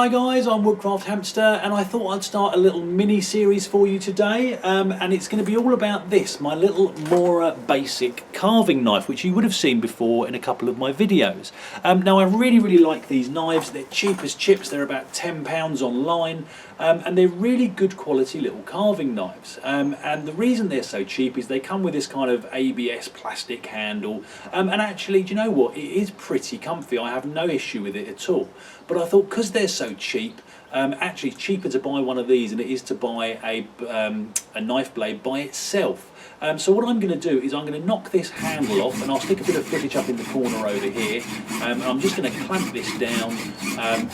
Hi guys, I'm Woodcraft Hamster and I thought I'd start a little mini series for you today and it's going to be all about this, my little Mora basic carving knife, which you would have seen before in a couple of my videos. Now I really like these knives. They're cheap as chips, they're about £10 online and they're really good quality little carving knives, and the reason they're so cheap is they come with this kind of ABS plastic handle, and actually, do you know what, it is pretty comfy. I have no issue with it at all. But I thought, because they're so cheap, actually it's cheaper to buy one of these than it is to buy a knife blade by itself. So what I'm going to do is I'm going to knock this handle off, and I'll stick a bit of footage up in the corner over here, and I'm just going to clamp this down,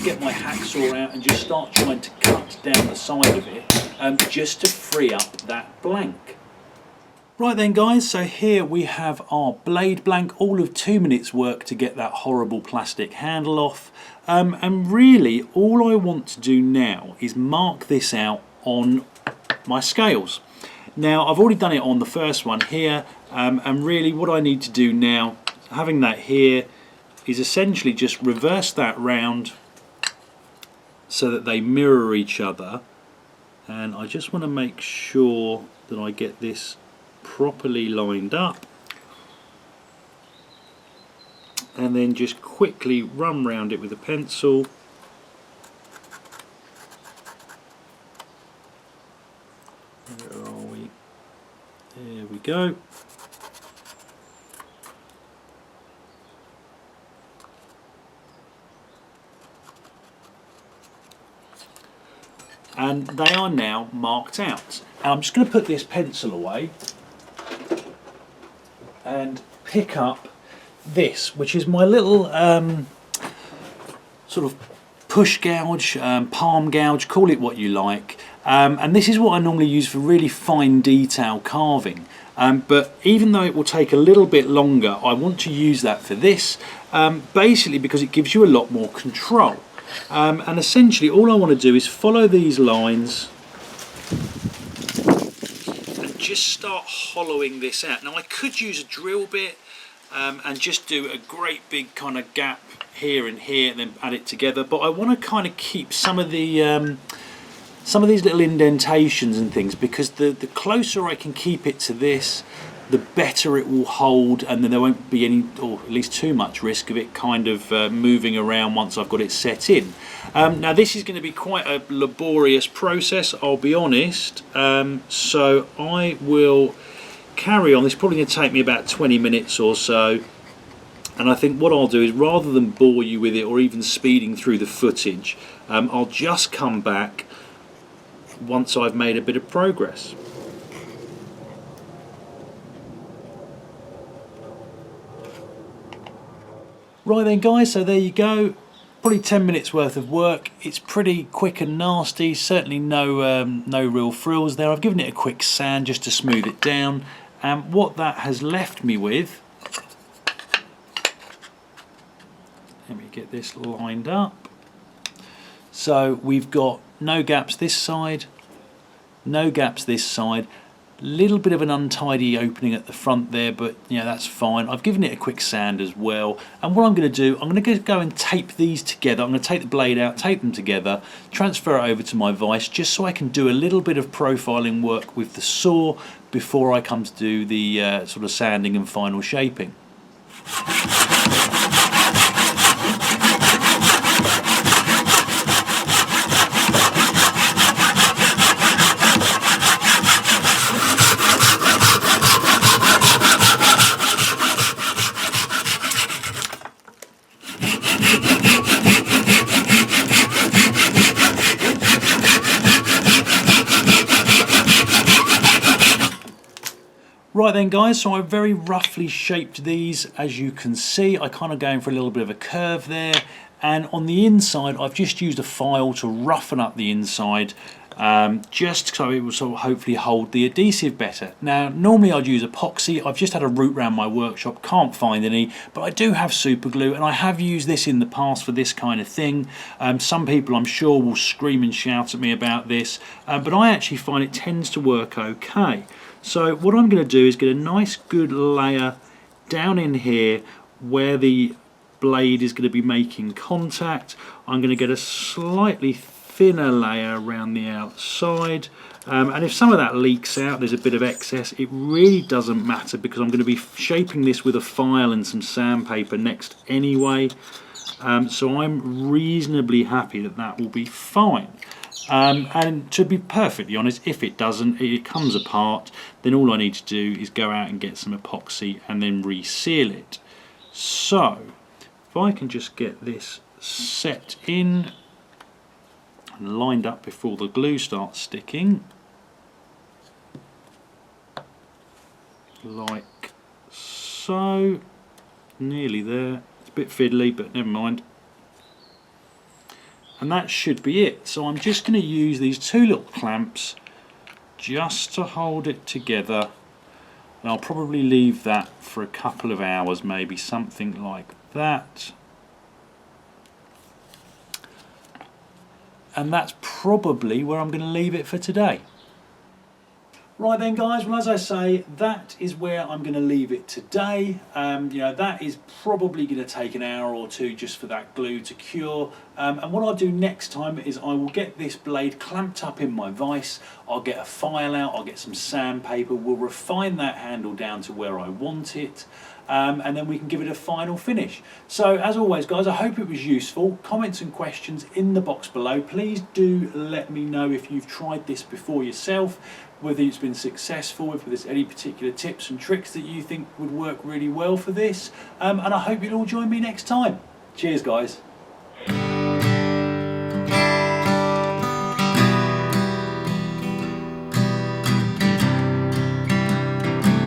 get my hacksaw out and just start trying to cut down the side of it, just to free up that blank. Right then guys, so here we have our blade blank, all of 2 minutes work to get that horrible plastic handle off, and really all I want to do now is mark this out on my scales. Now I've already done it on the first one here, and really what I need to do now, having that here, is essentially just reverse that round so that they mirror each other, and I just want to make sure that I get this properly lined up, and then just quickly run round it with a pencil. Where are we? There we go. And they are now marked out. And I'm just going to put this pencil away and pick up this, which is my little sort of push gouge, palm gouge, call it what you like, and this is what I normally use for really fine detail carving, but even though it will take a little bit longer, I want to use that for this, basically because it gives you a lot more control, and essentially all I want to do is follow these lines just start hollowing this out. Now I could use a drill bit and just do a great big kind of gap here and here and then add it together, but I want to kind of keep some of these little indentations and things, because the closer I can keep it to this, the better it will hold, and then there won't be any, or at least too much risk of it kind of moving around once I've got it set in. Now this is going to be quite a laborious process, I'll be honest, so I will carry on. This is probably going to take me about 20 minutes or so, and I think what I'll do is, rather than bore you with it or even speeding through the footage, I'll just come back once I've made a bit of progress. Right then guys, so there you go, probably 10 minutes worth of work. It's pretty quick and nasty, certainly no real frills there. I've given it a quick sand just to smooth it down, and what that has left me with, let me get this lined up. So we've got no gaps this side, no gaps this side, little bit of an untidy opening at the front there, but you know, that's fine. I've given it a quick sand as well, and what I'm going to do, I'm going to go and tape these together. I'm going to take the blade out, tape them together, transfer it over to my vise, just so I can do a little bit of profiling work with the saw before I come to do the sort of sanding and final shaping. Right then guys, so I very roughly shaped these. As you can see, I kind of going for a little bit of a curve there, and on the inside I've just used a file to roughen up the inside, just so it will sort of hopefully hold the adhesive better. Now normally I'd use epoxy. I've just had a route around my workshop, can't find any, but I do have super glue, and I have used this in the past for this kind of thing. Some people I'm sure will scream and shout at me about this, but I actually find it tends to work okay. So what I'm going to do is get a nice good layer down in here where the blade is going to be making contact. I'm going to get a slightly thinner layer around the outside, and if some of that leaks out, there's a bit of excess, it really doesn't matter because I'm going to be shaping this with a file and some sandpaper next anyway, so I'm reasonably happy that that will be fine. And to be perfectly honest, if it doesn't, it comes apart, then all I need to do is go out and get some epoxy and then reseal it. So if I can just get this set in and lined up before the glue starts sticking, like so, nearly there. It's a bit fiddly, but never mind. And that should be it. So I'm just going to use these two little clamps just to hold it together, and I'll probably leave that for a couple of hours, maybe something like that. And that's probably where I'm going to leave it for today. Right then guys, well as I say, that is where I'm going to leave it today. You know, that is probably going to take an hour or two just for that glue to cure. And what I'll do next time is I will get this blade clamped up in my vise, I'll get a file out, I'll get some sandpaper, we'll refine that handle down to where I want it. And then we can give it a final finish. So as always guys, I hope it was useful. Comments and questions in the box below. Please do let me know if you've tried this before yourself, whether it's been successful, if there's any particular tips and tricks that you think would work really well for this. And I hope you'll all join me next time. Cheers guys.